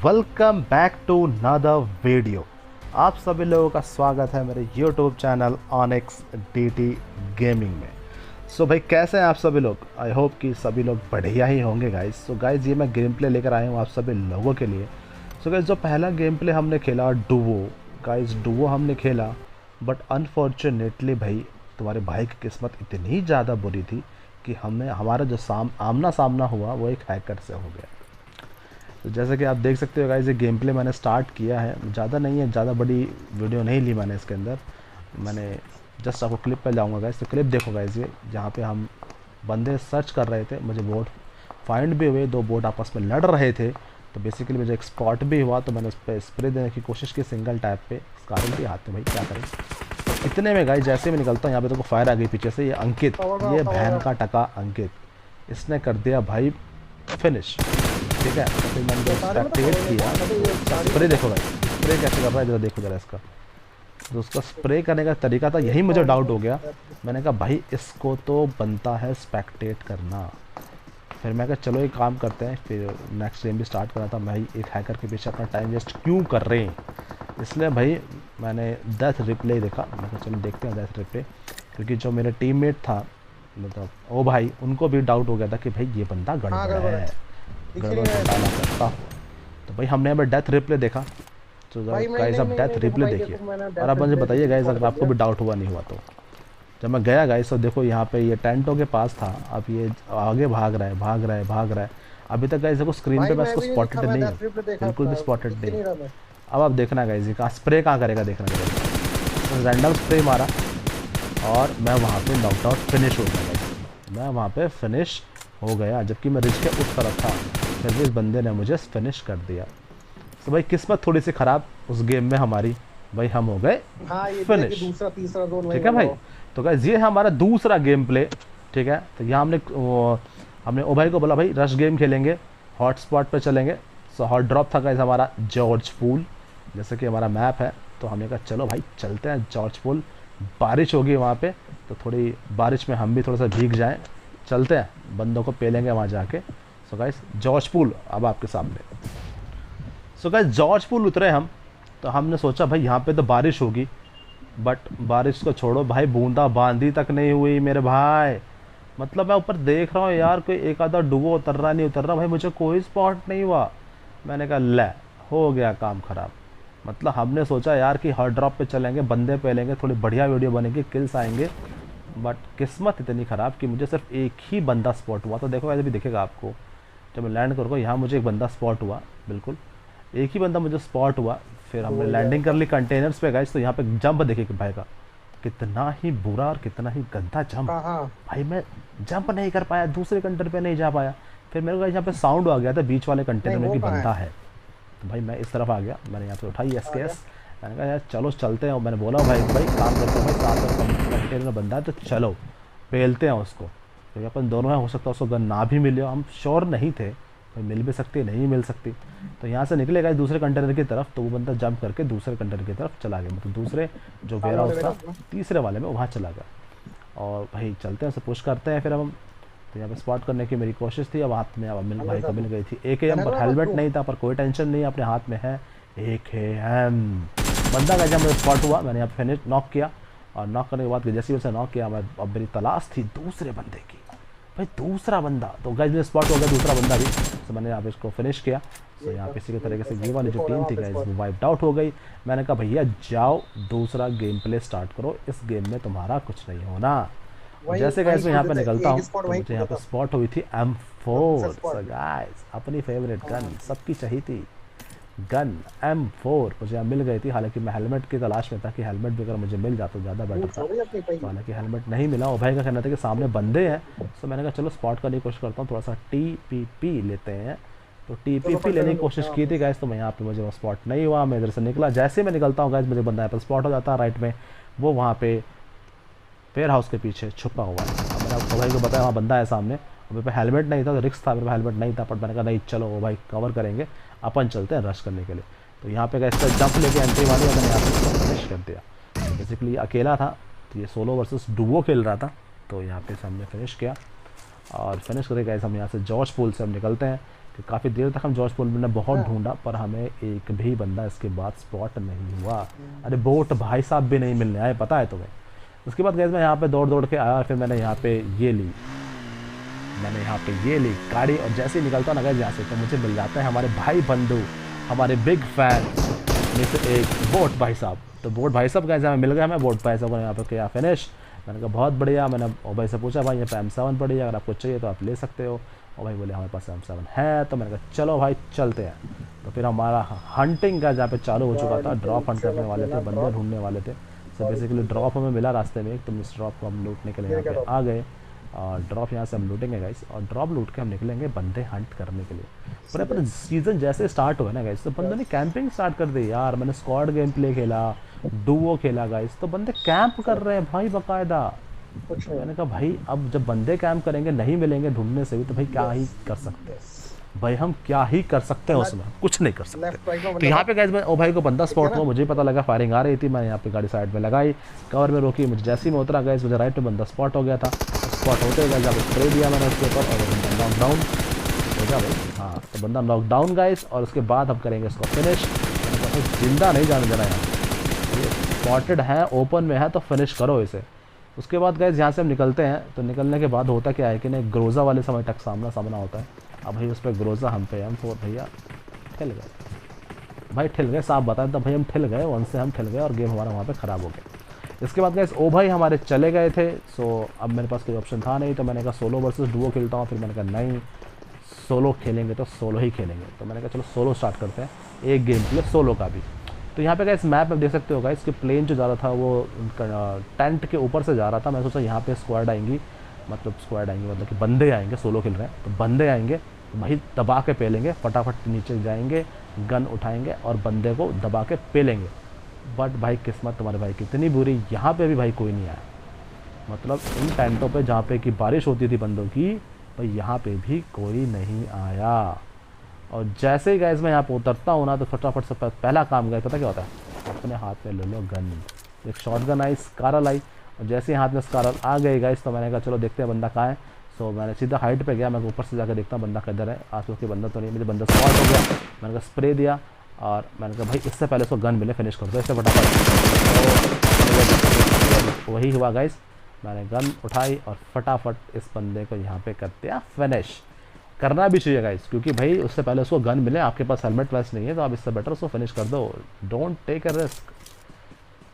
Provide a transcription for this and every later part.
Welcome back to another video. आप सभी लोगों का स्वागत है मेरे YouTube channel Onyx DT gaming में। सो भाई कैसे हैं आप सभी लोग? आई होप कि सभी लोग बढ़िया ही होंगे गाइज। सो गाइज ये मैं गेम प्ले लेकर आया हूँ आप सभी लोगों के लिए। सो गाइज जो पहला गेम प्ले हमने खेला डुओ, गाइज डुओ हमने खेला, बट अनफॉर्चुनेटली भाई तुम्हारे भाई की किस्मत इतनी ज़्यादा बुरी थी कि हमें हमारा जो आमना सामना हुआ वो एक हैकर से हो गया। तो जैसे कि आप देख सकते हो गाइस, ये गेम प्ले मैंने स्टार्ट किया है, ज़्यादा नहीं है, ज़्यादा बड़ी वीडियो नहीं ली मैंने इसके अंदर। मैंने जस्ट आपको क्लिप पे जाऊंगा गाइस, तो क्लिप देखो गाइस, ये जहाँ पे हम बंदे सर्च कर रहे थे, मुझे बोट फाइंड भी हुए, दो बोट आपस में लड़ रहे थे। तो बेसिकली मुझे एक स्पॉट भी हुआ, तो मैंने उस पर स्प्रे देने की कोशिश की सिंगल टैप पे, स्कारल भी हाथ में, भाई क्या करें। इतने में गाइस जैसे मैं निकलता हूँ यहाँ पे तो फायर आ गई पीछे से। ये अंकित, ये बहन का टका अंकित, इसने कर दिया भाई फिनिश। ठीक है, फिर मैंने जब स्पेक्टेट किया, स्प्रे देखो भाई, स्प्रे कैसे कर रहा है जरा देखो जरा इसका। तो उसका स्प्रे करने का तरीका था, यही मुझे डाउट हो गया। मैंने कहा भाई इसको तो बनता है स्पेक्टेट करना। फिर मैं कहा चलो एक काम करते हैं, फिर नेक्स्ट गेम भी स्टार्ट करा था। भाई एक हैकर के पीछे अपना टाइम वेस्ट क्यों कर रहे हैं, इसलिए भाई मैंने डेथ रिप्ले देखा। मैं कहा चलो देखते हैं डेथ रिप्ले, क्योंकि जो मेरे टीममेट था, मतलब ओ भाई, उनको भी डाउट हो गया था कि भाई ये बंदा गड़बड़ है, गड़बड़ घोटाला करता। तो भाई हमने यहाँ पर डेथ रिप्ले देखा। तो गाइस अब डेथ रिप्ले देखिए और अब मुझे बताइए गाइस, अगर आपको भी डाउट हुआ नहीं हुआ तो। जब मैं गया गाइस तो देखो यहाँ पे ये टेंटों के पास था, अब ये आगे भाग रहा है, भाग रहा है, भाग रहा है। अभी तक गाइस देखो स्क्रीन पे मैं इसको स्पॉटेड नहीं है, बिल्कुल भी स्पॉटेड नहीं। अब आप देखना गाइस, ये स्प्रे कहाँ करेगा देखना गाइस। तो रैंडम स्प्रे मारा और मैं वहाँ पे नॉकड आउट फिनिश हो गया गाइस, मैं वहाँ पे फिनिश हो गया, जबकि मैं रिच के उस तरफ था, फिर भी इस बंदे ने मुझे फिनिश कर दिया। तो भाई किस्मत थोड़ी सी ख़राब उस गेम में हमारी, भाई हम हो गए फिनिश। दूसरा तीसरा जोन ठीक है भाई, तो गाइस ये है हमारा दूसरा गेम प्ले। ठीक है, तो यहाँ हमने ओ भाई को बोला भाई रश गेम खेलेंगे, हॉट स्पॉट पर चलेंगे। सो हॉट ड्रॉप था गाइस हमारा जॉर्ज पूल, जैसे कि हमारा मैप है। तो हमने कहा चलो भाई चलते हैं जॉर्ज पूल, बारिश होगी वहाँ पे, तो थोड़ी बारिश में हम भी थोड़ा सा भीग जाएँ, चलते हैं बंदों को पेलेंगे वहाँ जाके। सो गाइस जॉर्ज पूल अब आपके सामने। सो गाइस जॉर्ज पूल उतरे हम, तो हमने सोचा भाई यहाँ पे तो बारिश होगी, बट बारिश को छोड़ो भाई, बूंदा बांदी तक नहीं हुई मेरे भाई। मतलब मैं ऊपर देख रहा हूँ यार, कोई एक आधा डुबो उतर रहा नहीं उतर रहा, भाई मुझे कोई स्पॉट नहीं हुआ। मैंने कहा ले, हो गया काम ख़राब। मतलब हमने सोचा यार कि हर ड्रॉप पे चलेंगे, बंदे पेलेंगे, थोड़ी बढ़िया वीडियो बनेगी, किल्स आएंगे, बट किस्मत इतनी ख़राब कि मुझे सिर्फ एक ही बंदा स्पॉट हुआ। तो देखो ऐसे भी दिखेगा आपको, जब मैं लैंड करूँगा यहाँ मुझे एक बंदा स्पॉट हुआ, बिल्कुल एक ही बंदा मुझे स्पॉट हुआ। फिर हमने लैंडिंग कर ली कंटेनर्स पे गाइस। तो यहाँ पे जंप देखिए कि भाई का कितना ही बुरा और कितना ही गंदा जंप। भाई मैं जंप नहीं कर पाया, दूसरे कंटेनर पे नहीं जा पाया। फिर मेरे को यहाँ पे साउंड आ गया था बीच वाले कंटेनर में कि बंदा है, तो भाई मैं इस तरफ आ गया, मैंने यहाँ पे उठाई एसकेएस। मैंने कहा यार चलो चलते हैं, और मैंने बोला भाई काम करते हैं भाई, साथ में कंटेनर में बंदा है तो चलो पेलते हैं उसको। क्योंकि अपन दोनों हैं, हो सकता है उसको गन ना भी मिले, हम श्योर नहीं थे, मिल भी सकती नहीं मिल सकती। तो यहाँ से निकलेगा दूसरे कंटेनर की तरफ, तो वो बंदा जंप करके दूसरे कंटेनर की तरफ चला गया, मतलब दूसरे जो वेयर हाउस था तीसरे वाले में वहाँ चला गया। और भाई चलते हैं, उसे पुश करते हैं फिर हम। तो यहाँ पे स्पॉट करने की मेरी कोशिश थी, अब हाथ में अब मिल भाई को मिल गई थी AKM, पर हेलमेट नहीं था, पर कोई टेंशन नहीं, अपने हाथ में है AKM। बंदा का जब मुझे स्पॉट हुआ, मैंने यहाँ फिनिश नॉक किया, और नॉक करने के बाद जैसे ही उसे नॉक किया, मैं अब मेरी तलाश थी दूसरे बंदे की, भाई दूसरा बंदा। तो गाइस में स्पॉट हो गया दूसरा बंदा भी, तो मैंने यहाँ पे इसको फिनिश किया। तो यहाँ पे इसी के तरीके से ये वाली जो टीम थी गाइस वो वाइप्ड आउट हो गई। मैंने कहा भैया जाओ दूसरा गेम प्ले स्टार्ट करो, इस गेम में तुम्हारा कुछ नहीं होना। जैसे गाइस मैं यहाँ पे निकलता हूँ, तो मुझे यहाँ पे स्पॉट हुई थी M4। सो गाइस अपनी फेवरेट गन सबकी चाहिए थी, गन M4 मुझे यहाँ मिल गई थी। हालांकि मैं हेलमेट की तलाश में था कि हेलमेट भी अगर मुझे मिल जाता तो ज़्यादा बेटर था, हालांकि हेलमेट नहीं मिला। और भाई का कहना था कि सामने बंदे हैं, तो मैंने कहा चलो स्पॉट करने की कोशिश करता हूँ, थोड़ा सा TPP लेते हैं। तो TPP लेने की कोशिश की थी गाइस, तो मैं यहाँ पे मुझे वो स्पॉट नहीं हुआ। मैं इधर से निकला, जैसे मैं निकलता हूँ गाइस मुझे बंदा यहाँ पर स्पॉट हो जाता है राइट में, वो वहाँ पे वेयर हाउस के पीछे छुपा हुआ है। अब मैंने आपको भाई को बताया वहाँ बंदा है सामने, मेरे पे हेलमेट नहीं था, तो रिस्क था, मेरे पे हेलमेट नहीं था, पर मैंने कहा नहीं चलो वो भाई कवर करेंगे, अपन चलते हैं रश करने के लिए। तो यहाँ पे इसका जंप लेके एंट्री मारी और मैंने यहाँ पे फिनिश कर दिया। बेसिकली अकेला था, तो ये सोलो वर्सेस डुओ खेल रहा था, तो यहाँ पे हमने फिनिश किया। और फिनिश करके गाइस हम यहाँ से जॉर्ज पूल से हम निकलते हैं, कि काफ़ी देर तक हम जॉर्ज पूल में बहुत ढूंढा पर हमें एक भी बंदा इसके बाद स्पॉट नहीं हुआ। अरे बोट भाई साहब भी नहीं मिलने आए, पता है तुम्हें। उसके बाद गैस मैं यहाँ पे दौड़ दौड़ के आया, फिर मैंने यहाँ पे ये ली, गाड़ी, और जैसे ही निकलता ना गैस यहाँ से तो मुझे मिल जाता है हमारे भाई बंधु, हमारे बिग फैन में से एक बोट भाई साहब। तो बोट भाई साहब गैस हमें मिल गया, मैं बोट भाई साहब को यहाँ पे किया फिनिश। मैंने कहा बहुत बढ़िया। मैंने ओ भाई से पूछा भाई ये पे M7 पड़ी है, अगर आपको चाहिए तो आप ले सकते हो। और भाई बोले हमारे पास M7 है। तो मैंने कहा चलो भाई चलते हैं। तो फिर हमारा हंटिंग का जहाँ पे चालू हो चुका था, ड्रॉप हंट करने वाले थे, बंदे ढूंढने वाले थे। सो बेसिकली ड्रॉप हमें मिला रास्ते में, तो इस ड्रॉप को हम लूटने के लिए यहाँ पे आ गए। और ड्रॉप यहाँ से हम लूटेंगे गाइस, और ड्रॉप लूट के हम निकलेंगे बंदे हंट करने के लिए। पर अपना सीज़न जैसे स्टार्ट हुआ ना गाइस, तो बंदों ने कैंपिंग स्टार्ट कर दी यार। मैंने स्क्वाड गेम प्ले खेला, डुओ खेला गाइस, तो बंदे कैंप कर रहे हैं भाई बाकायदा। मैंने कहा भाई अब जब बंदे कैंप करेंगे, नहीं मिलेंगे ढूंढने से भी, तो भाई क्या ही कर सकते हैं भाई, हम क्या ही कर सकते हैं उसमें, कुछ नहीं कर सकते। तो यहाँ पे गाइस मैं ओ भाई को बंदा स्पॉट हुआ, मुझे पता लगा फायरिंग आ रही थी, मैंने यहाँ पे गाड़ी साइड में लगाई, कवर में रोकी, मुझे जैसे ही मैं उतरा गाइस मुझे राइट में बंदा स्पॉट हो गया था। स्पॉट होते गए जब स्प्रे दिया मैंने उसके ऊपर, और बंदा नॉकडाउन हो गया भाई। हाँ तो बंदा नॉकडाउन गाइस, और उसके बाद हम करेंगे इसको फिनिश। मैंने कहा जिंदा नहीं जाने देना यहाँ, स्पॉटेड है, ओपन में है, तो फिनिश करो इसे। उसके बाद गाइस यहाँ से हम निकलते हैं। तो निकलने के बाद होता क्या है कि नहीं, ग्रोजा वाले समय तक सामना होता है। अब भाई उस पर ग्रोजा हम पे, हम फोर भैया ठिल गए भाई, ठिल गए, साफ बताएं तो भाई हम ठिल गए, वन से हम ठिल गए और गेम हमारा वहाँ पे ख़राब हो गया। इसके बाद गाइस ओ भाई हमारे चले गए थे। सो अब मेरे पास कोई ऑप्शन था नहीं, तो मैंने कहा सोलो वर्सेस डुओ खेलता हूँ। फिर मैंने कहा नहीं, सोलो खेलेंगे तो सोलो ही खेलेंगे। तो मैंने कहा चलो सोलो स्टार्ट करते हैं, एक गेम प्ले सोलो का भी। तो यहाँ पे गाइस मैप में देख सकते हो गाइस कि प्लेन जो जा रहा था वो टेंट के ऊपर से जा रहा था। मैं सोचा यहाँ पे स्क्वाड आएंगी, मतलब कि बंदे आएंगे, सोलो खेल रहे हैं तो बंदे आएंगे, तो भाई दबा के पेलेंगे, फटाफट नीचे जाएंगे, गन उठाएंगे और बंदे को दबा के पेलेंगे। बट भाई किस्मत तुम्हारे भाई कितनी बुरी, यहाँ पे भी भाई कोई नहीं आया। मतलब इन टेंटों पे जहाँ पे कि बारिश होती थी बंदों की, भाई यहाँ पे भी कोई नहीं आया। और जैसे ही गाइस मैं यहाँ पे उतरता हूँ ना, तो फटाफट से पहला काम गाइस पता क्या होता है, अपने हाथ में ले लो गन। एक शॉटगन आई, स्कारल आई, और जैसे ही हाथ में स्कारल आ गई गाइस, तो मैंने कहा चलो देखते हैं बंदा कहाँ है। सो मैंने सीधा हाइट पे गया, मैं ऊपर से जाकर देखता हूँ बंदा किधर है। आसपास के बंदा तो नहीं, मुझे बंदा स्पॉट हो गया। मैंने कहा स्प्रे दिया, और मैंने कहा भाई इससे पहले उसको गन मिले, फिनिश कर दो इससे फटाफट। तो वही हुआ गाइस, मैंने गन उठाई और फटाफट इस बंदे को यहाँ पे कर दिया फिनिश। करना भी चाहिए गाइस, क्योंकि भाई उससे पहले उसको गन मिले, आपके पास हेलमेट वेस्ट नहीं है, तो आप इससे बेटर उसको फिनिश कर दो, डोंट टेक अ रिस्क।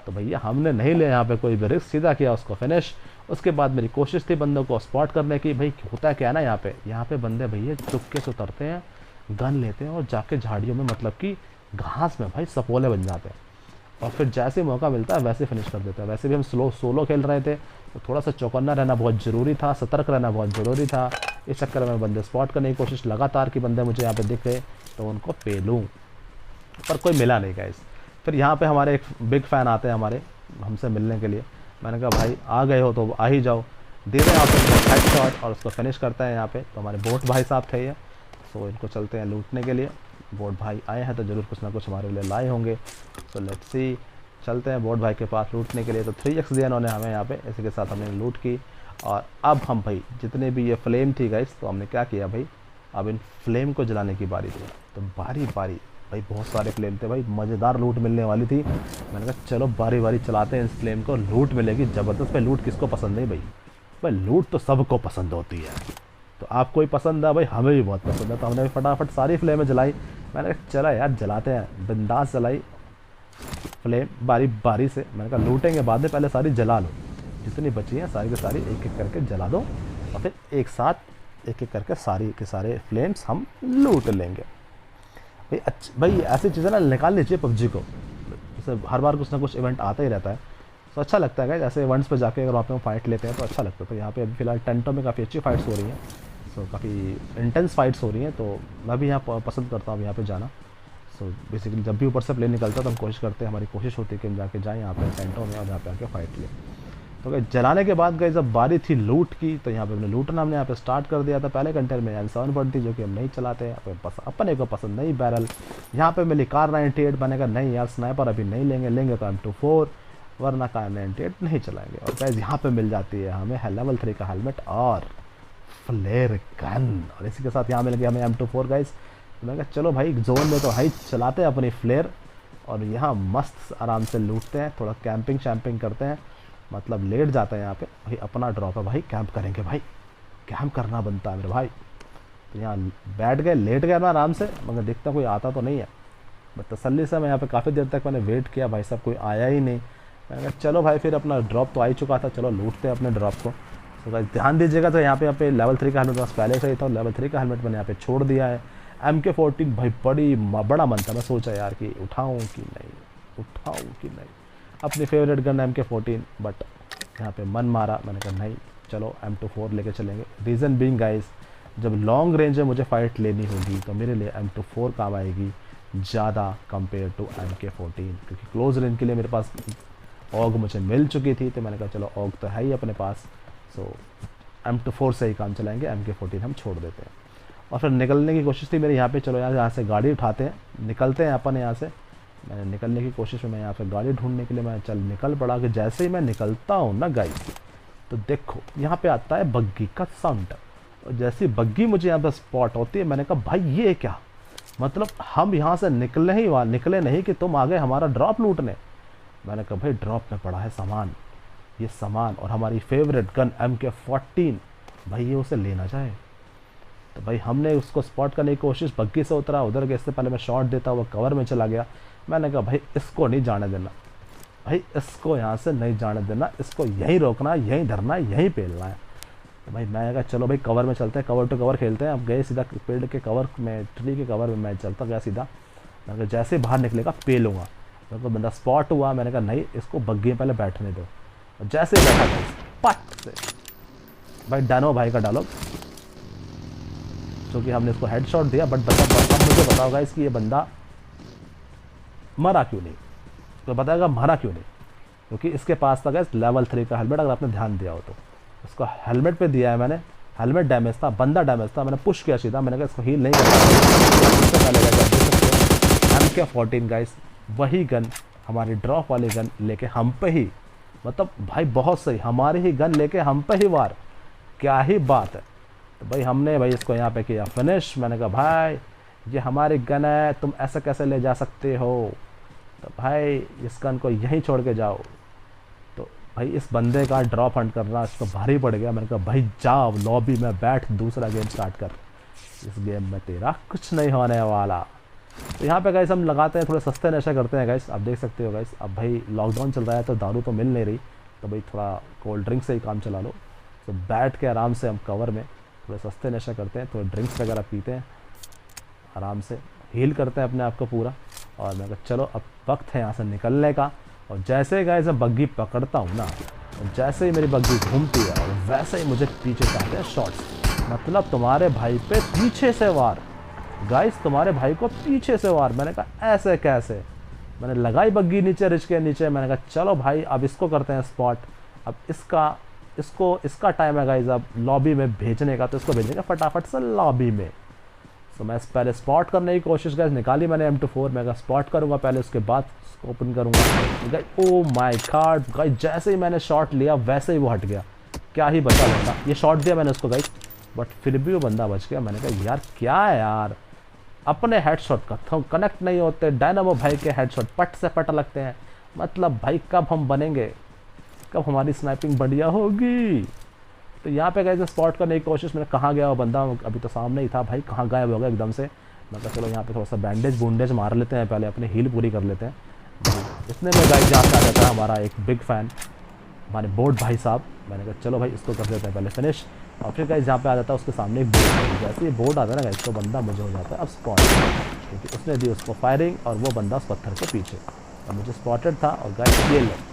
तो भैया हमने नहीं लिया यहाँ पे कोई भी रिस्क, सीधा किया उसको फिनिश। उसके बाद मेरी कोशिश थी बंदों को स्पॉट करने की। भाई होता क्या है ना, यहाँ पे बंदे भैया चुपके से उतरते हैं, गन लेते हैं और जाके झाड़ियों में, मतलब कि घास में भाई सपोले बन जाते हैं, और फिर जैसे मौका मिलता है वैसे फिनिश कर देते हैं। वैसे भी हम सोलो खेल रहे थे, तो थोड़ा सा चौकन्ना रहना बहुत ज़रूरी था, सतर्क रहना बहुत ज़रूरी था। इस चक्कर में बंदे स्पॉट करने की कोशिश लगातार कि बंदे मुझे यहाँ पे दिख गए तो उनको पेलूँ, पर कोई मिला नहीं गाइस। फिर यहाँ पे हमारे एक बिग फ़ैन आते हैं हमारे हमसे मिलने के लिए। मैंने कहा भाई आ गए हो तो आ ही जाओ, दे रहे यहाँ पे हेड शॉट और उसको फिनिश करते हैं यहाँ पे। तो हमारे बोट भाई साहब थे ये, सो इनको चलते हैं लूटने के लिए। बोट भाई आए हैं तो ज़रूर कुछ ना कुछ हमारे लिए लाए होंगे। सो लेट्स सी, चलते हैं बोट भाई के पास लूटने के लिए। तो 3x दिया इन्होंने हमें यहाँ पे, इसी के साथ हमने लूट की। और अब हम भाई जितने भी ये फ्लेम थी गाइस, तो हमने क्या किया भाई, अब इन फ्लेम को जलाने की बारी थी। तो बारी बारी भाई बहुत सारे फ्लेम थे भाई, मज़ेदार लूट मिलने वाली थी। मैंने कहा चलो बारी बारी चलाते हैं इस फ्लेम को, लूट मिलेगी ज़बरदस्त। भाई लूट किसको पसंद नहीं भाई लूट तो सबको पसंद होती है। तो आपको ही पसंद है भाई, हमें भी बहुत पसंद है। तो हमने भी फटाफट सारी फ्लेमें जलाई। मैंने कहा चला यार जलाते हैं, बिंदास जलाई फ्लेम बारी बारी से। मैंने कहा लूटेंगे बाद में, पहले सारी जला लो, जितनी बची हैं सारी की सारी एक एक करके जला दो, और फिर एक साथ एक एक करके सारी के सारे फ्लेम्स हम लूट लेंगे। भाई भाई ऐसी चीज़ें ना निकालनी चाहिए पबजी को, जैसे हर बार कुछ ना कुछ इवेंट आता ही रहता है, तो अच्छा लगता है। ऐसे इवेंट्स पे जाके अगर वहाँ पे हम फाइट लेते हैं तो अच्छा लगता है। तो यहाँ पे अभी फिलहाल टेंटों में काफ़ी अच्छी फाइट्स हो रही हैं, सो काफ़ी इंटेंस फाइट्स हो रही हैं, तो मैं भी यहाँ पसंद करता हूँ यहाँ पे जाना। सो बेसिकली जब भी ऊपर से प्लेन निकलता है तो हम कोशिश करते हैं, हमारी कोशिश होती है कि हम जाके जाएँ यहाँ पे टेंटों में और यहाँ पे आके फाइट लें। तो गए जलाने के बाद गए जब बारी थी लूट की, तो यहाँ पे हमने लूटना हमने यहाँ पे स्टार्ट कर दिया था। पहले कंटेनर में M7 पड़ी थी जो कि हम नहीं चलाते हैं, अपने को पसंद नहीं बैरल। यहाँ पे मिली कार 98, मैंने कहा नहीं यार स्नाइपर अभी नहीं लेंगे तो M24, वरना कार 98 नहीं चलाएंगे। और गाइस यहाँ पे मिल जाती है हमें लेवल 3 का हेलमेट और फ्लेयर गन। और इसी के साथ यहाँ मिल गया हमें M24 गाइस। तो मैं कहा चलो भाई जोन में तो हाई चलाते हैं अपनी फ्लेयर और यहाँ मस्त आराम से लूटते हैं, थोड़ा कैंपिंग शैम्पिंग करते हैं, मतलब लेट जाते हैं यहाँ पे। भाई अपना ड्रॉप है भाई, कैंप करेंगे भाई, कैंप करना बनता है मेरे भाई। तो यहाँ बैठ गए, लेट गए ना आराम से, मगर देखता कोई आता तो नहीं है। बस तसल्ली से मैं यहाँ पे काफ़ी देर तक मैंने वेट किया, भाई साहब कोई आया ही नहीं। मैंने कहा चलो भाई फिर अपना ड्रॉप तो आ ही चुका था, चलो लूटते हैं अपने ड्रॉप को। तो भाई ध्यान दीजिएगा, तो यहाँ पे लेवल 3 का हेलमेट बस पहले से ही था, लेवल 3 का हेलमेट मैंने यहाँ पे छोड़ दिया है। MK14 भाई बड़ा मन था, मैं सोचा यार कि उठाऊँ कि नहीं अपनी फेवरेट गन MK14, बट यहाँ पे मन मारा, मैंने कहा नहीं चलो M24 लेके चलेंगे। रीज़न बीइंग गाइस, जब लॉन्ग रेंज में मुझे फ़ाइट लेनी होगी तो मेरे लिए M24 काम आएगी ज़्यादा कंपेयर टू MK14, क्योंकि क्लोज रेंज के लिए मेरे पास ऑग मुझे मिल चुकी थी, तो मैंने कहा चलो ऑग तो है ही अपने पास, सो M24 से ही काम चलाएंगे, MK14 हम छोड़ देते हैं। और फिर निकलने की कोशिश थी मेरी यहाँ पे, चलो यहाँ से गाड़ी उठाते हैं, निकलते हैं अपन यहाँ से। मैंने निकलने की कोशिश में मैं यहाँ पे गाड़ी ढूंढने के लिए मैं चल निकल पड़ा कि जैसे ही मैं निकलता हूँ ना गाइस, तो देखो यहाँ पे आता है बग्गी का साउंड। और जैसी बग्गी मुझे यहाँ पे स्पॉट होती है, मैंने कहा भाई ये क्या, मतलब हम यहाँ से निकले नहीं कि तुम आ गए हमारा ड्रॉप लूटने। मैंने कहा भाई ड्रॉप में पड़ा है सामान, ये सामान और हमारी फेवरेट गन MK14, भाई ये उसे लेना चाहे। तो भाई हमने उसको स्पॉट करने की कोशिश, बग्गी से उतरा, उधर गए, इससे पहले मैं शॉट देता हुआ कवर में चला गया। मैंने कहा भाई इसको नहीं जाने देना, भाई इसको यहाँ से नहीं जाने देना, इसको यहीं रोकना, यहीं धरना, यहीं पेलना है। तो भाई मैं कहा चलो भाई कवर में चलते हैं, कवर टू कवर खेलते हैं। अब गए सीधा पेड़ के कवर में, ट्री के कवर में मैं चलता गया सीधा। मैंने कहा जैसे बाहर निकलेगा पेलूँगा। मेरे को बंदा स्पॉट हुआ, मैंने कहा नहीं इसको बग्गी में पहले बैठने दो। और जैसे ही बैठा था पट से भाई डानो भाई का डायलॉग, जो कि हमने इसको हेडशॉट दिया। बट मुझे बताओ गाइस कि ये बंदा मरा क्यों नहीं, तो बताएगा मरा क्यों नहीं, क्योंकि इसके पास था गाइस लेवल 3 का हेलमेट। अगर आपने ध्यान दिया हो तो उसको हेलमेट पे दिया है मैंने, हेलमेट डैमेज था, बंदा डैमेज था, मैंने पुश किया सीधा, मैंने कहा इसको हील नहीं करता। MK14 गाइस वही गन, हमारी ड्रॉप वाली गन लेके हम पे ही, मतलब भाई बहुत सही, हमारी ही गन लेके हम पे ही वार, क्या ही बात है। तो भाई हमने भाई इसको यहाँ पे किया फिनिश। मैंने कहा भाई ये हमारी गन है, तुम ऐसा कैसे ले जा सकते हो, तो भाई इस गन को यहीं छोड़ के जाओ। तो भाई इस बंदे का ड्रॉप हंट करना इसको भारी पड़ गया। मैंने कहा भाई जाओ लॉबी में बैठ, दूसरा गेम स्टार्ट कर, इस गेम में तेरा कुछ नहीं होने वाला। तो यहाँ पे गाइस हम लगाते हैं, थोड़े सस्ते नशा करते हैं गाइस, आप देख सकते हो गाइस। अब भाई लॉकडाउन चल रहा है तो दारू तो मिल नहीं रही, तो भाई थोड़ा कोल्ड ड्रिंक से ही काम चला लो। तो बैठ के आराम से हम कवर में थोड़े सस्ते नशा करते हैं, थोड़े ड्रिंक्स वगैरह पीते हैं, आराम से हील करते हैं अपने आप को पूरा। और मैं कहा चलो अब वक्त है यहाँ से निकलने का। और जैसे ही गाइस मैं बग्गी पकड़ता हूँ ना, तो जैसे ही मेरी बग्गी घूमती है और वैसे ही मुझे पीछे से आते हैं शॉट्स, मतलब तुम्हारे भाई पे पीछे से वार गाइस, तुम्हारे भाई को पीछे से वार। मैंने कहा ऐसे कैसे, मैंने लगाई बग्गी नीचे रिच के नीचे। मैंने कहा चलो भाई अब इसको करते हैं स्पॉट, अब इसका टाइम है गाइस अब लॉबी में भेजने का, तो इसको भेजेंगे फटाफट से लॉबी में। तो मैं पहले स्पॉट करने की कोशिश गाइस निकाली मैंने M24, मैं कहा स्पॉट करूंगा पहले, उसके बाद उसको ओपन करूंगा। ओ माय गॉड गाइस, जैसे ही मैंने शॉट लिया वैसे ही वो हट गया, क्या ही बचा लेता। ये शॉट दिया मैंने उसको गाइस, बट फिर भी वो बंदा बच गया। मैंने कहा यार क्या है यार, अपने हेडशॉट का कनेक्ट नहीं होते, डायनामो भाई के हेडशॉट पट से पट लगते हैं। मतलब भाई कब हम बनेंगे, कब हमारी स्नाइपिंग बढ़िया होगी। तो यहाँ पे गए स्पॉट करने की कोशिश, मैंने कहाँ गया वो बंदा, अभी तो सामने ही था भाई, कहाँ गायब हो गया एकदम से। मैं कहा चलो यहाँ पे थोड़ा सा बैंडेज मार लेते हैं, पहले अपनी हील पूरी कर लेते हैं। इतने में गाइस जहाँ से आ जाता है हमारा एक बिग फैन, हमारे बोट भाई साहब। मैंने कहा चलो भाई इसको कर देते हैं पहले फिनिश। और फिर गाइस जहाँ पे आ जाता है उसके सामने एक बोट, जैसे ही बोट आता है ना गाइस तो बंदा मुझे हो जाता है अब स्पॉट, क्योंकि उसने दी उसको फायरिंग और वो बंदा उस पत्थर के पीछे, और मुझे स्पॉटेड था। और गाइस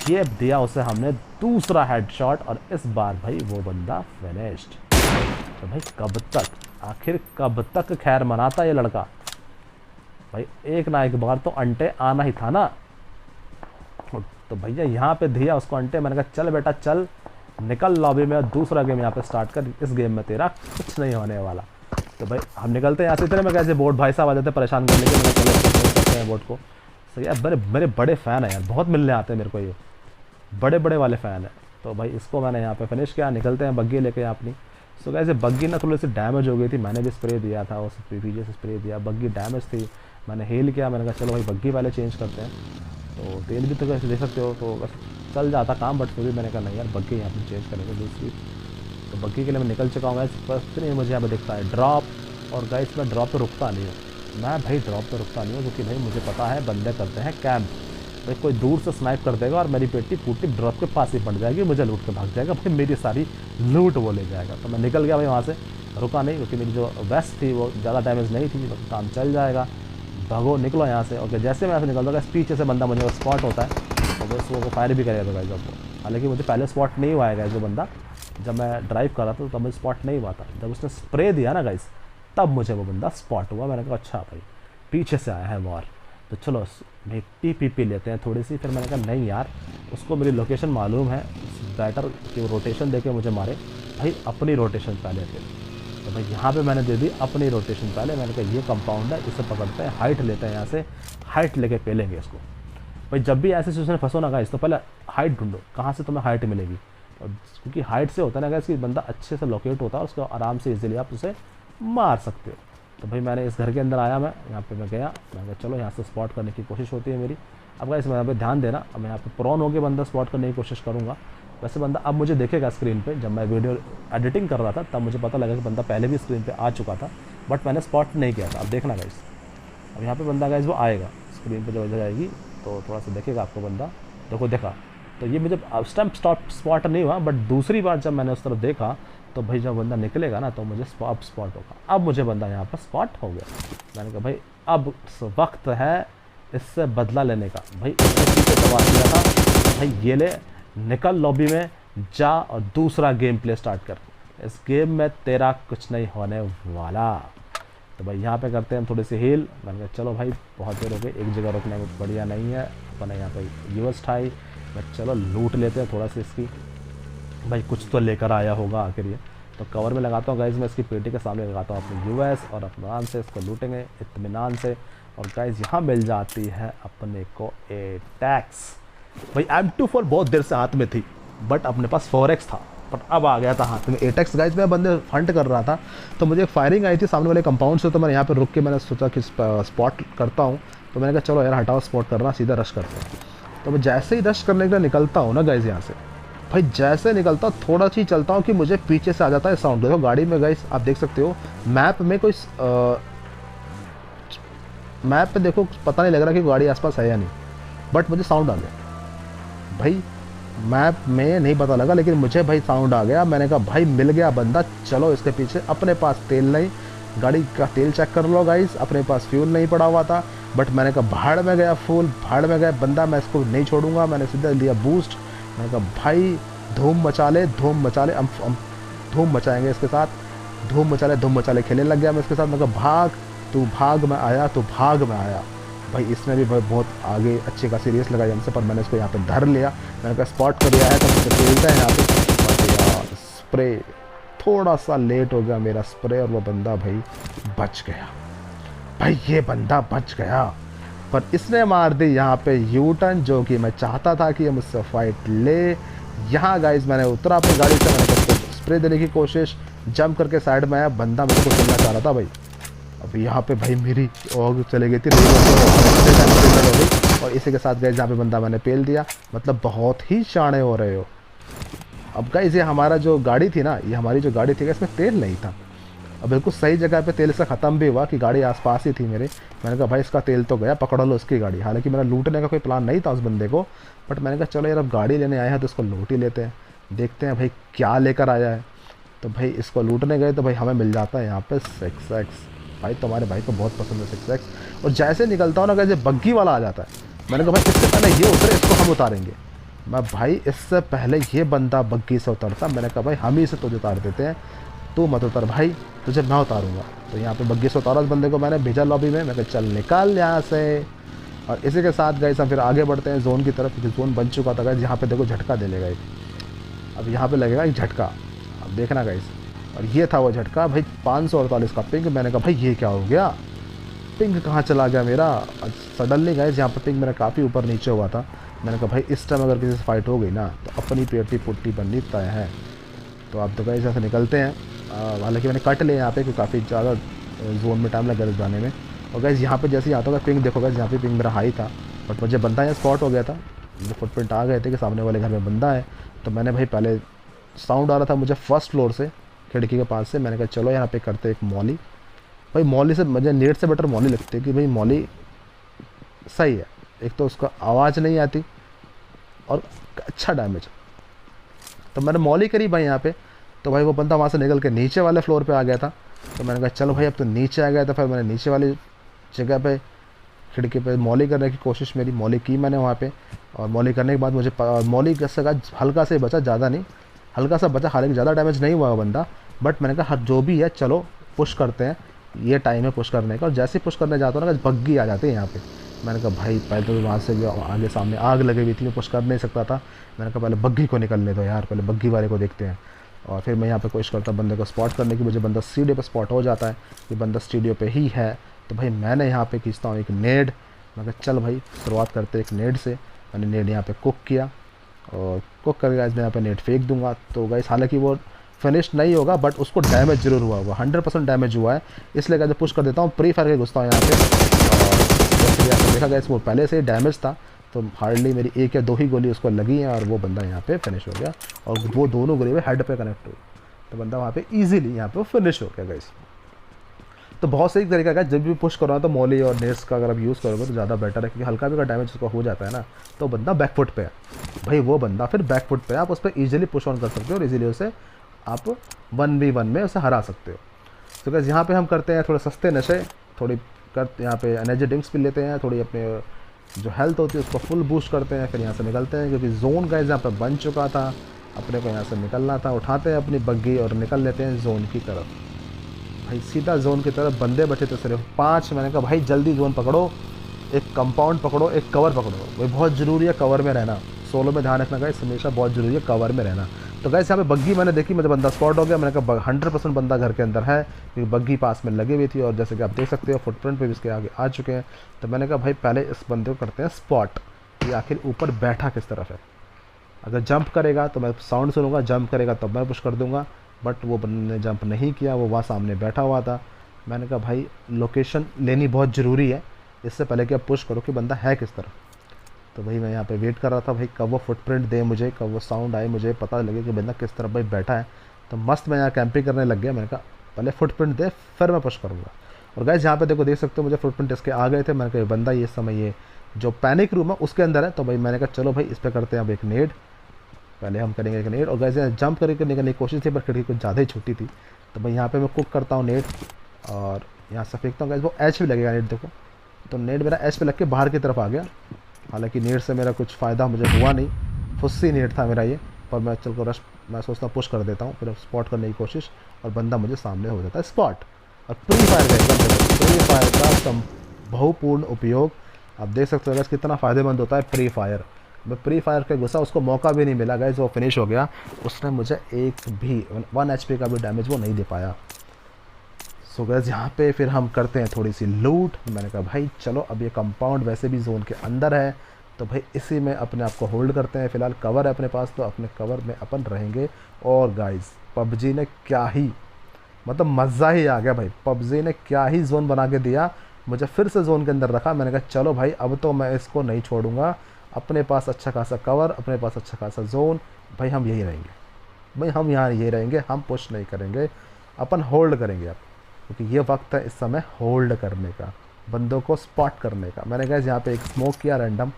ये दिया उसे हमने दूसरा हेडशॉट, और इस बार भाई वो बंदा फिनिश्ड। तो भाई कब तक, आखिर कब तक खैर मनाता ये लड़का, भाई एक ना एक बार तो अंटे आना ही था ना। तो भैया यहाँ पे दिया उसको अंटे, मैंने कहा चल बेटा चल निकल लॉबी में, और दूसरा गेम यहाँ पे स्टार्ट कर, इस गेम में तेरा कुछ नहीं होने वाला। तो भाई हम निकलते हैं यहाँ से। इतने में कैसे बोट भाई साहब आ जाते हैं परेशान करने के लिए, करते हैं बोट को। सही है, मेरे बड़े फ़ैन है यार, बहुत मिलने आते हैं मेरे को, ये बड़े वाले फ़ैन है। तो भाई इसको मैंने यहाँ पे फिनिश किया, निकलते हैं बग्गी लेके अपनी। सो गाइस ये बग्गी ना थोड़ी सी डैमेज हो गई थी, मैंने भी स्प्रे दिया था, उस पीछे से स्प्रे दिया, बग्गी डैमेज थी, मैंने हेल किया, मैंने कहा चलो भाई बग्गी पहले चेंज करते हैं। तो तेल भी तो कैसे दे सकते हो, तो बस चल जाता काम, बट फिर भी मैंने कहा नहीं यार बग्गी यहाँ पर चेंज करेंगे दूसरी। तो बग्गी के लिए मैं निकल चुका हूँ गाइस, फर्स्ट नहीं मुझे यहाँ पर दिखता है ड्रॉप, और गाइस मैं ड्रॉप पे रुकता नहीं हूँ, मैं भाई ड्रॉप पे रुकता नहीं हूँ, क्योंकि भाई मुझे पता है बंदे करते हैं कैंप, भाई कोई दूर से स्नाइप कर देगा और मेरी पेटी पूटी ड्रॉप के पास ही पड़ जाएगी, मुझे लूट के भाग जाएगा, भाई मेरी सारी लूट वो ले जाएगा। तो मैं निकल गया भाई वहाँ से, रुका नहीं, क्योंकि मेरी जो वेस्ट थी वो ज़्यादा डैमेज नहीं थी, काम चल जाएगा, भागो निकलो यहाँ से। और जैसे मैं यहाँ से निकलता हूँ पीछे से बंदा मुझे स्पॉट होता है, तो बस वो फायर भी करेगा गाइस आपको। हालांकि मुझे पहले स्पॉट नहीं हुआ है गाइस, जो बंदा जब मैं ड्राइव कर रहा था तब मुझे स्पॉट नहीं हुआ था, जब उसने स्प्रे दिया ना गाइस तब मुझे वो बंदा स्पॉट हुआ। मैंने कहा अच्छा भाई पीछे से आया है वॉर, तो चलो भाई पी लेते हैं थोड़ी सी। फिर मैंने कहा नहीं यार उसको मेरी लोकेशन मालूम है, बैटर कि वो रोटेशन दे के मुझे मारे, भाई अपनी रोटेशन पहले दे। तो भाई यहाँ पे मैंने दे दी अपनी रोटेशन पहले, मैंने कहा ये कंपाउंड है, इसे पकड़ते हैं, हाइट लेते हैं यहाँ से, हाइट लेके पेलेंगे इसको। भाई जब भी ऐसे सिचुएशन फंसो ना गाइस, तो पहले हाइट ढूंढो, कहाँ से तुम्हें हाइट मिलेगी, और क्योंकि हाइट से होता है ना गाइस कि बंदा अच्छे से लोकेट होता है, उसको आराम से इजीली आप उसे मार सकते हो। तो भाई मैंने इस घर के अंदर आया, मैं यहाँ पे मैं गया, मैं कहा चलो यहाँ से स्पॉट करने की कोशिश होती है मेरी। अब गाइस मैं यहाँ पे ध्यान देना, अब मैं यहाँ पे प्रोन होकर बंदा स्पॉट करने की कोशिश करूँगा। वैसे बंदा अब मुझे देखेगा स्क्रीन पे, जब मैं वीडियो एडिटिंग कर रहा था तब मुझे पता लगा कि बंदा पहले भी स्क्रीन पे आ चुका था, बट मैंने स्पॉट नहीं किया था। अब देखना गाइस, अब यहाँ पे बंदा गाइस वो आएगा स्क्रीन पे, जब इधर आएगी तो थोड़ा सा देखेगा आपको बंदा, देखो देखा, तो ये मुझे स्टम्प स्पॉट नहीं हुआ, बट दूसरी बार जब मैंने उस तरफ देखा तो भाई जब बंदा निकलेगा ना तो मुझे स्पॉट होगा। अब मुझे बंदा यहाँ पर स्पॉट हो गया, मैंने कहा भाई अब वक्त है इससे बदला लेने का। भाई उसने पीछे सवाल किया था, भाई ये ले निकल लॉबी में जा और दूसरा गेम प्ले स्टार्ट कर, इस गेम में तेरा कुछ नहीं होने वाला। तो भाई यहाँ पे करते हैं हम थोड़ी सी हील, मैंने कहा चलो भाई बहुत देर हो गई, एक जगह रुकने में बढ़िया नहीं है, अपने यहाँ पे यूएस ठाई, मैं चलो लूट लेते हैं थोड़ा सा इसकी, भाई कुछ तो लेकर आया होगा आखिर ये। तो कवर में लगाता हूँ गाइज, मैं इसकी पेटी के सामने लगाता हूँ अपने यूएस, और अपमान से इसको लूटेंगे इत्मीनान से। और गाइज यहाँ मिल जाती है अपने को ए टैक्स। भाई M24 बहुत देर से हाथ में थी, बट अपने पास 4x था, बट अब आ गया था हाथ में ए टैक्स। गाइज मैं बंदे हंट कर रहा था तो मुझे फायरिंग आई थी सामने वाले कंपाउंड से, तो मैंने यहाँ पे रुक के मैंने सोचा कि स्पॉट करता हूँ, तो मैंने कहा चलो यार हटाओ स्पॉट करना, सीधा रश करते हैं। तो मैं जैसे ही रश करने के लिए निकलता हूँ ना गाइज यहाँ से, भाई जैसे निकलता हूँ थोड़ा सी चलता हूँ कि मुझे पीछे से आ जाता है साउंड। देखो गाड़ी में गाइस आप देख सकते हो, मैप में कोई मैप पे देखो पता नहीं लग रहा कि गाड़ी आसपास है या नहीं, बट मुझे साउंड आ गया। भाई मैप में नहीं पता लगा, लेकिन मुझे भाई साउंड आ गया। मैंने कहा भाई मिल गया बंदा, चलो इसके पीछे। अपने पास तेल नहीं, गाड़ी का तेल चेक कर लो गाइस, अपने पास फ्यूल नहीं पड़ा हुआ था, बट मैंने कहा भाड़ में गया, फुल भाड़ में गया बंदा, मैं इसको नहीं छोड़ूंगा। मैंने सीधा लिया बूस्ट, मैंने कहा भाई धूम मचा ले, धूम मचा ले, हम धूम मचाएंगे इसके साथ, धूम मचा ले खेलने लग गया मैं इसके साथ। मैं कहा भाग तू भाग में आया, तो भाग में आया। भाई इसने भी भाई बहुत आगे अच्छी खासी रेस लगाई हमसे, पर मैंने इसको यहाँ पे धर लिया। मैंने कहा स्पॉट कर लिया है तो मुझे खेलता है यहाँ पे, बट यार स्प्रे थोड़ा सा लेट हो गया मेरा स्प्रे, और वो बंदा भाई बच गया। भाई ये बंदा बच गया, पर इसने मार दी यहाँ पे यू टर्न, जो कि मैं चाहता था कि ये मुझसे फाइट ले। यहाँ गाइज मैंने उतरा अपनी गाड़ी से, मैंने उसको स्प्रे देने की कोशिश, जंप करके साइड में आया, बंदा मेरे को चलना चाह रहा था भाई। अब यहाँ पे भाई मेरी और चले गई थी और इसी के साथ गए जहाँ पे बंदा मैंने पेल दिया। मतलब बहुत ही शाणे हो रहे हो। अब गाइज ये हमारा जो गाड़ी थी ना, ये हमारी जो गाड़ी थी इसमें तेल नहीं था। अब बिल्कुल सही जगह पे तेल से ख़त्म भी हुआ कि गाड़ी आसपास ही थी मेरे। मैंने कहा भाई इसका तेल तो गया, पकड़ लो उसकी गाड़ी। हालांकि मेरा लूटने का कोई प्लान नहीं था उस बंदे को, बट मैंने कहा चलो यार अब गाड़ी लेने आए हैं तो इसको लूट ही लेते हैं, देखते हैं भाई क्या लेकर आया है। तो भाई इसको लूटने गए तो भाई हमें मिल जाता है यहाँ पे 6x। भाई तुम्हारे भाई को बहुत पसंद है 6x। और जैसे निकलता हूँ ना कैसे बग्गी वाला आ जाता है, मैंने कहा भाई इससे पहले ये उतरे, इसको हम उतारेंगे। मैं भाई इससे पहले ये बंदा बग्गी से उतरता, मैंने कहा भाई हम ही से तुझे उतार देते हैं, तू मत उतर भाई, तुझे मैं उतारूंगा। तो यहाँ पे बग्गी से उतारा उस बंदे को मैंने, भेजा लॉबी में। मैं कहा चल निकाल यहाँ से। और इसी के साथ गए हम फिर आगे बढ़ते हैं जोन की तरफ, क्योंकि जोन बन चुका था गाइस। यहाँ पे देखो झटका दे लेगा एक, अब यहाँ पे लगेगा एक झटका, अब देखना गाइस। और ये था वो झटका भाई, 548 का पिंग। मैंने कहा भाई ये क्या हो गया, पिंग कहाँ चला गया मेरा। सडनली गाइस यहाँ पे पिंग मेरा काफ़ी ऊपर नीचे हुआ था। मैंने कहा भाई इस टाइम अगर किसी से फाइट हो गई ना तो अपनी पेटी पुट्टी बननी तय है। तो आप तो गाइस यहाँ से निकलते हैं। हालांकि मैंने कट लिया यहाँ पे क्योंकि काफ़ी ज़्यादा जोन में टाइम लगा जाने में। और गाइस यहाँ पे जैसे ही आता होगा पिंग देखो गाइस, यहाँ पे पिंग मेरा हाई था बट मुझे बंदा यहाँ स्पॉट हो गया था। मुझे फुटप्रिंट आ गए थे कि सामने वाले घर में बंदा है। तो मैंने भाई पहले साउंड आ रहा था मुझे फर्स्ट फ्लोर से, खिड़की के पास से। मैंने कहा चलो यहाँ पे करते एक मॉली। भाई मॉली से मुझे नेट से बेटर मॉली लगती है कि भाई मॉली सही है, एक तो उसका आवाज़ नहीं आती और अच्छा डैमेज। तो मैंने मॉली करी भाई यहाँ पे। तो भाई वो बंदा वहाँ से निकल के नीचे वाले फ्लोर पे आ गया था। तो मैंने कहा चलो भाई अब तो नीचे आ गया था। फिर मैंने नीचे वाली जगह पे खिड़की पे मॉली करने की कोशिश, मेरी मॉली की मैंने वहाँ पे। और मॉली करने के बाद मुझे मॉली कैसे का हल्का से बचा, ज़्यादा नहीं, हल्का सा बचा। हालांकि ज़्यादा डैमेज नहीं हुआ वो बंदा, बट मैंने कहा जो भी है चलो पुश करते हैं, ये टाइम है पुश करने का। और जैसे ही पुश करने जाता हूँ ना बग्गी आ जाती है यहाँ पे। मैंने कहा भाई पहले तो वहाँ से जो आगे सामने आग लगी हुई थी, मैं पुश कर नहीं सकता था। मैंने कहा पहले बग्गी को निकलने दो यार, पहले बग्गी वाले को देखते हैं। और फिर मैं यहाँ पे कोशिश करता बंदे को स्पॉट करने की। मुझे बंदा स्टूडियो पे स्पॉट हो जाता है कि बंदा स्टूडियो पे ही है। तो भाई मैंने यहाँ पे खींचता हूँ एक नेड। मैं कहा चल भाई शुरुआत करते एक नेड से। मैंने नेड यहाँ पे कुक किया और कुक करके गाइस मैं यहाँ पे नेड फेंक दूंगा। तो गाइस हालांकि वो फिनिश नहीं होगा बट उसको डैमेज जरूर हुआ होगा, 100% डैमेज हुआ है। इसलिए गाइस पुश कर देता हूँ, प्री फायर के घुसता हूँ यहाँ पे। और जैसे कि देखा गाइस वो पहले से ही डैमेज था, तो हार्डली मेरी 1 या 2 ही गोली उसको लगी है और वो बंदा यहाँ पे फिनिश हो गया। और वो दोनों गोली में हेड पे कनेक्ट हुई, तो बंदा वहाँ पे ईजिली यहाँ पे फिनिश हो गया गाइस। तो बहुत सही तरीका का जब भी पुश करो तो मॉली और नेट्स का अगर आप यूज़ करोगे तो ज़्यादा बेटर है, क्योंकि हल्का भी का डैमेज उसको हो जाता है ना, तो बंदा बैकफुट पे है भाई। वो बंदा फिर बैकफुट पे आप उस पर ईजिली पुश ऑन कर सकते हो और ईजिली उसे आप 1v1 में उसे हरा सकते हो। तो गाइस यहाँ पे हम करते हैं थोड़े सस्ते नशे, थोड़ी कर यहाँ पे एनर्जी ड्रिंक्स पी लेते हैं, थोड़ी अपने जो हेल्थ होती है उसको फुल बूस्ट करते हैं, फिर यहाँ से निकलते हैं क्योंकि जोन गाइस यहाँ पे बन चुका था। अपने को यहाँ से निकलना था, उठाते हैं अपनी बग्गी और निकल लेते हैं जोन की तरफ। भाई सीधा जोन की तरफ, बंदे बचे तो सिर्फ 5। मैंने कहा भाई जल्दी जोन पकड़ो, एक कंपाउंड पकड़ो, एक कवर पकड़ो। भाई बहुत ज़रूरी है कवर में रहना, सोलो में ध्यान रखना गाइस, हमेशा बहुत ज़रूरी है कवर में रहना। तो गाइस यहाँ पे बग्गी मैंने देखी, मुझे बंदा स्पॉट हो गया। मैंने कहा 100% बंदा घर के अंदर है क्योंकि बग्गी पास में लगी हुई थी और जैसे कि आप देख सकते हो फुटप्रिंट पे भी इसके आगे आ चुके हैं। तो मैंने कहा भाई पहले इस बंदे को करते हैं स्पॉट, ये आखिर ऊपर बैठा किस तरफ है। अगर जंप करेगा तो मैं साउंड सुनूंगा, जंप करेगा तब मैं पुश कर दूंगा। बट वो बंदे ने जंप नहीं किया, वो वहाँ सामने बैठा हुआ था। मैंने कहा भाई लोकेशन लेनी बहुत ज़रूरी है इससे पहले कि आप पुश करो कि बंदा है किस तरफ। तो भाई मैं यहाँ पे वेट कर रहा था भाई कब वो फुटप्रिंट दे मुझे, कब वो साउंड आए, मुझे पता लगे कि बंदा किस तरफ भाई बैठा है। तो मस्त मैं यहाँ कैंपिंग करने लग गया। मैंने कहा पहले फुटप्रिंट दे फिर मैं पुश करूँगा। और गाइस यहाँ पे देखो देख सकते हो मुझे फुटप्रिंट इसके आ गए थे। मैंने कहा बंदा ये समय ये जो पैनिक रूम है उसके अंदर है। तो भाई मैंने कहा चलो भाई इस पर करते हैं अब एक नेड, पहले हम करेंगे एक नेड। और गाइस जंप करके निकलने की कोशिश थी पर खिड़की कुछ ज़्यादा ही छोटी थी। तो भाई यहाँ पे मैं कुक करता हूँ नेड और यहाँ से फेंकता हूँ गाइस, वो एच पे लगेगा नेट देखो। तो नेट मेरा एच पे लग के बाहर की तरफ आ गया। हालांकि नेट से मेरा कुछ फ़ायदा मुझे हुआ नहीं, फुस्सी नेट था मेरा ये। पर मैं चल को रश मैं सोचता पुश कर देता हूँ, फिर स्पॉट करने की कोशिश और बंदा मुझे सामने हो जाता है स्पॉट। और प्री फायर का एकदम प्री फायर का बहुपूर्ण उपयोग आप देख सकते हो गाइस कितना फ़ायदेमंद होता है प्री फायर। मैं प्री फायर के घुसा, उसको मौका भी नहीं मिला गाइस, वो फिनिश हो गया। उसने मुझे एक भी 1 HP का भी डैमेज वो नहीं दे पाया। सो गाइस यहाँ पे फिर हम करते हैं थोड़ी सी लूट। मैंने कहा भाई चलो अब ये कंपाउंड वैसे भी जोन के अंदर है तो भाई इसी में अपने आप को होल्ड करते हैं। फिलहाल कवर है अपने पास तो अपने कवर में अपन रहेंगे। और गाइस पबजी ने क्या ही मतलब मज़ा ही आ गया भाई, पबजी ने क्या ही जोन बना के दिया, मुझे फिर से जोन के अंदर रखा। मैंने कहा चलो भाई अब तो मैं इसको नहीं छोड़ूंगा, अपने पास अच्छा खासा कवर, अपने पास अच्छा खासा जोन, भाई हम यही रहेंगे, भाई हम यहाँ यही रहेंगे, हम पुश नहीं करेंगे, अपन होल्ड करेंगे अब, क्योंकि ये वक्त है इस समय होल्ड करने का, बंदों को स्पॉट करने का। मैंने कहा यहाँ पे एक स्मोक किया रैंडम,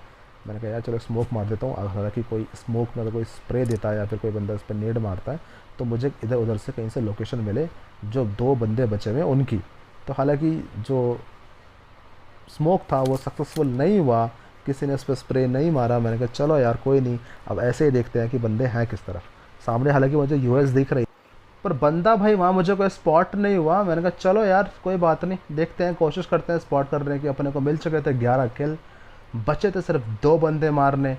मैंने कहा यार चलो स्मोक मार देता हूँ। हालांकि कोई स्मोक में अगर कोई स्प्रे देता है या फिर कोई बंदा इस पर नेड मारता है तो मुझे इधर उधर से कहीं से लोकेशन मिले जो 2 बंदे बचे हुए हैं उनकी। तो हालांकि जो स्मोक था वो सक्सेसफुल नहीं हुआ, किसी ने उस पर स्प्रे नहीं मारा। मैंने कहा चलो यार कोई नहीं, अब ऐसे ही देखते हैं कि बंदे हैं किस तरफ। सामने हालांकि मुझे यूएस दिख रही पर बंदा भाई वहाँ मुझे कोई स्पॉट नहीं हुआ। मैंने कहा चलो यार कोई बात नहीं, देखते हैं, कोशिश करते हैं स्पॉट करने की। अपने को मिल चुके थे 11 किल, बचे थे सिर्फ 2 बंदे मारने।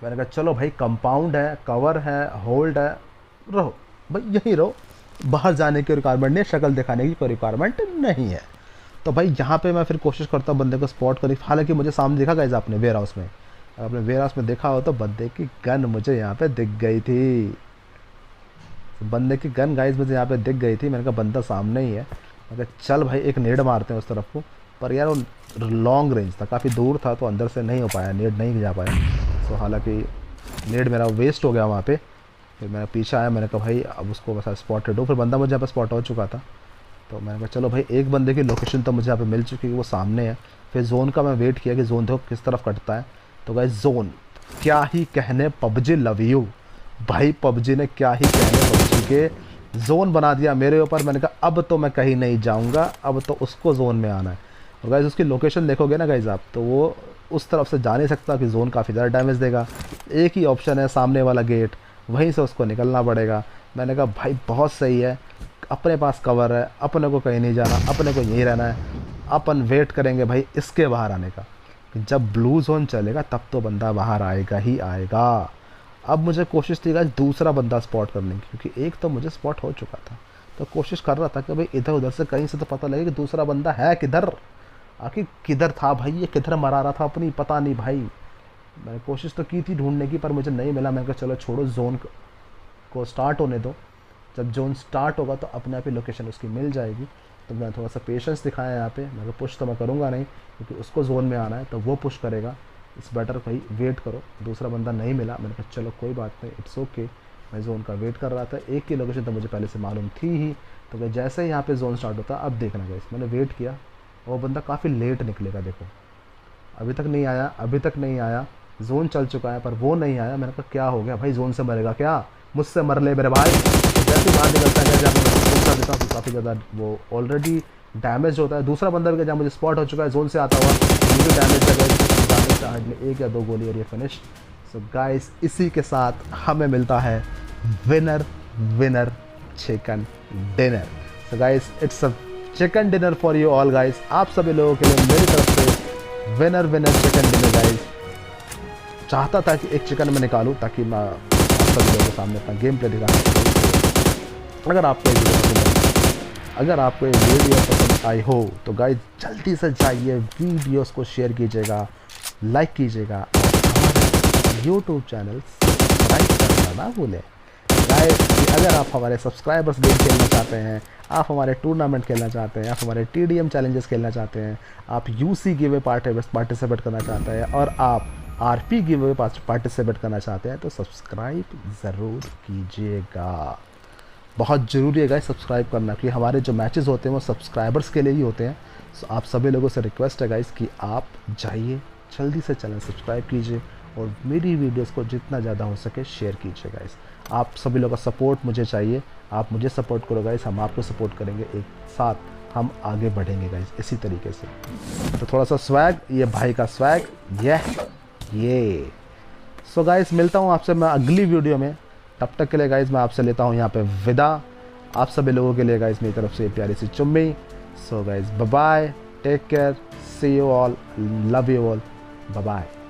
मैंने कहा चलो भाई कंपाउंड है, कवर है, होल्ड है, रहो भाई यहीं रहो, बाहर जाने की रिक्वायरमेंट नहीं, शक्ल दिखाने की कोई रिक्वायरमेंट नहीं है। तो भाई यहाँ पे मैं फिर कोशिश करता हूँ बंदे को स्पॉट करी। हालांकि मुझे सामने दिखा गाइस आपने वेयर हाउस में, आपने वेयर हाउस में देखा हो तो बंदे की गन मुझे यहाँ पे दिख गई थी। तो बंदे की गन गाइस मुझे यहाँ पे दिख गई थी, मैंने कहा बंदा सामने ही है, मैंने कहा चल भाई एक नेड मारते हैं उस तरफ को, पर यार वो लॉन्ग रेंज था, काफ़ी दूर था, तो अंदर से नहीं हो पाया, नेड नहीं जा पाया। सो हालांकि नेड मेरा वेस्ट हो गया वहाँ पे। फिर मैं पीछे आया, मैंने कहा भाई अब उसको बस स्पॉटेड हो, फिर बंदा मुझे यहाँ पर स्पॉट हो चुका था। तो मैंने कहा चलो भाई एक बंदे की लोकेशन तो मुझे यहाँ पे मिल चुकी है, वो सामने है। फिर जोन का मैं वेट किया कि जोन देखो किस तरफ कटता है। तो गाइस जोन क्या ही कहने, पबजी लव यू भाई, पबजी ने क्या ही कहने, पबजी के जोन बना दिया मेरे ऊपर। मैंने कहा अब तो मैं कहीं नहीं जाऊंगा, अब तो उसको जोन में आना है। और गाइस उसकी लोकेशन देखोगे ना गाइस आप, तो वो उस तरफ से जा नहीं सकता कि जोन काफ़ी ज़्यादा डैमेज देगा। एक ही ऑप्शन है सामने वाला गेट, वहीं से उसको निकलना पड़ेगा। मैंने कहा भाई बहुत सही है, अपने पास कवर है, अपने को कहीं नहीं जाना, अपने को यहीं रहना है, अपन वेट करेंगे भाई इसके बाहर आने का। जब ब्लू जोन चलेगा तब तो बंदा बाहर आएगा ही आएगा। अब मुझे कोशिश थी गाइस दूसरा बंदा स्पॉट करने की, क्योंकि एक तो मुझे स्पॉट हो चुका था, तो कोशिश कर रहा था कि भाई इधर उधर से कहीं से तो पता लगे कि दूसरा बंदा है किधर, आखिर किधर था भाई, ये किधर मरा रहा था अपनी, पता नहीं भाई। मैंने कोशिश तो की थी ढूंढने की, पर मुझे नहीं मिला। मैंने कहा चलो छोड़ो, जोन को स्टार्ट होने दो, जब जोन स्टार्ट होगा तो अपने आप ही लोकेशन उसकी मिल जाएगी। तो मैंने थोड़ा सा पेशेंस दिखाया यहाँ पे। मैं पुश तो मैं करूँगा नहीं, क्योंकि उसको जोन में आना है, तो वो पुश करेगा। इस बेटर भाई वेट करो, दूसरा बंदा नहीं मिला। मैंने कहा चलो कोई बात नहीं, इट्स ओके। मैं जोन का वेट कर रहा था, एक की लोकेशन तो मुझे पहले से मालूम थी ही। तो मैं जैसे ही यहाँ पे जोन स्टार्ट होता, अब देखना गाइस, मैंने वेट किया, वो बंदा काफ़ी लेट निकलेगा। देखो अभी तक नहीं आया, अभी तक नहीं आया, जोन चल चुका है पर वो नहीं आया। मैंने कहा क्या हो गया भाई, जोन से मरेगा क्या, मुझसे मर ले मेरे भाई। जैसे ही बाहर निकलता है, जब मैं जोन कर देता हूँ तो काफ़ी ज़्यादा वो ऑलरेडी डैमेज होता है। दूसरा बंदा भी जहाँ मुझे स्पॉट हो चुका है जोन से आता हुआ, मुझे डैमेज जगह हार्डली 1 या 2 गोली और ये फिनिश। सो गाइस इसी के साथ हमें मिलता है winner winner chicken dinner. So guys it's a chicken dinner for you all guys, आप सभी लोगों के लिए मेरी तरफ से winner winner chicken dinner guys. चाहता था कि एक चिकन में निकालूं ताकि मैं आप सभी लोगों के सामने अपना गेम प्ले दिखा सकूं। अगर आपको ये वीडियो पसंद आई हो तो गाइस जल्दी से जाइए वीडियोस को शेयर कीजिएगा, लाइक कीजिएगा, और यूट्यूब चैनल सब्सक्राइब करना ना भूलें। गाइस अगर आप हमारे सब्सक्राइबर्स गेम खेलना चाहते हैं, आप हमारे टूर्नामेंट खेलना चाहते हैं, आप हमारे TDM चैलेंजेस खेलना चाहते हैं, आप UC गिवे पार्टिसिपेट करना चाहते हैं, और आप RP गिवे पार्टिसिपेट करना चाहते हैं, तो सब्सक्राइब ज़रूर कीजिएगा। बहुत ज़रूरी है गाइस सब्सक्राइब करना, क्योंकि हमारे जो मैचेस होते हैं वो सब्सक्राइबर्स के लिए ही होते हैं। सो आप सभी लोगों से रिक्वेस्ट है गाइस कि आप जाइए जल्दी से चैनल सब्सक्राइब कीजिए, और मेरी वीडियोस को जितना ज़्यादा हो सके शेयर कीजिए गाइस। आप सभी लोगों का सपोर्ट मुझे चाहिए, आप मुझे सपोर्ट करो गाइस, हम आपको सपोर्ट करेंगे, एक साथ हम आगे बढ़ेंगे गाइस इसी तरीके से। तो थोड़ा सा स्वैग, ये भाई का स्वैग, ये सो गाइस मिलता हूँ आपसे मैं अगली वीडियो में। तब तक के लिए गाइस मैं आपसे लेता हूँ यहाँ पे विदा। आप सभी लोगों के लिए गाइस मेरी तरफ से प्यारी सी चुम्मी। So guys bye bye, take care, see you all, love you all, bye bye.